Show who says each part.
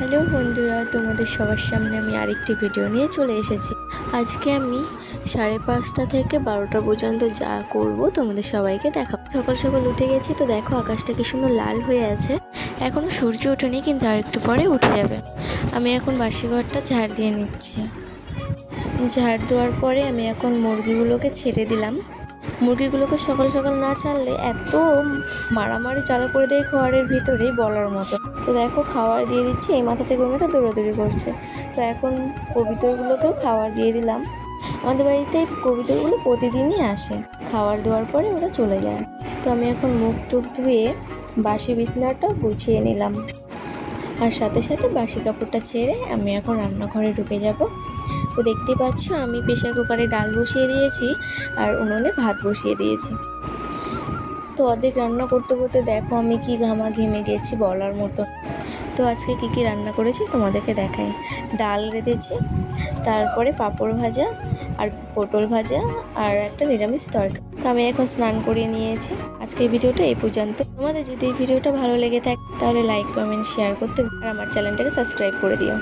Speaker 1: Hello বন্ধুরা, তোমাদের সবার সামনে আমি আরেকটি ভিডিও নিয়ে চলে এসেছি। আজকে আমি 5:30 থেকে 12টা পর্যন্ত যা করব তোমাদের সবাইকে দেখাবো। সকাল সকাল উঠে গেছি, তো দেখো আকাশটা কি সুন্দর লাল হয়ে আছে। এখনও সূর্য ওঠেনি, কিন্তু আর একটু পরে উঠে যাবে। আমি এখন বাসি ঘরটা ঝাড় দিয়ে নিচ্ছি। ঝাড় দেওয়ার পরে আমি এখন মুরগিগুলোকে ছেড়ে দিলাম। মুরগিগুলোকে সকাল সকাল না ছাড়লে এত মারামারি চালু করে দেয় ঘরের ভিতরেই বলার মতো। তো দেখো খাবার দিয়ে দিচ্ছি, এই মাথা থেকে ওই মাথা দৌড়াদৌড়ি করছে। তো এখন কবিতরগুলোকেও খাবার দিয়ে দিলাম। আমাদের বাড়িতে কবিতরগুলো প্রতিদিনই আসে, খাবার দেওয়ার পরে ওরা চলে যায়। তো আমি এখন মুখ টুক ধুয়ে বাসি বিছানাটা গুছিয়ে নিলাম, আর সাথে সাথে বাসি কাপড়টা ছেড়ে আমি এখন রান্নাঘরে ঢুকে যাব। তো দেখতেই পাচ্ছ আমি প্রেশার কুকারে ডাল বসিয়ে দিয়েছি আর উনুনে ভাত বসিয়ে দিয়েছি। তো অর্ধেক রান্না করতে করতে দেখো আমি কি ঘেমে গেছি বলার মতো। তো আজকে কি রান্না করেছি তোমাদেরকে দেখাই। ডাল রেঁধেছি, তারপরে পাঁপড় ভাজা আর পটল ভাজা আর একটা নিরামিষ তরকারি। তো আমি এখন স্নান করিয়ে নিয়েছি। আজকের ভিডিওটা এই পর্যন্ত। তোমাদের যদি এই ভিডিওটা ভালো লেগে থাকে তাহলে লাইক, কমেন্ট, শেয়ার করতে আর আমার চ্যানেলটাকে সাবস্ক্রাইব করে দিও।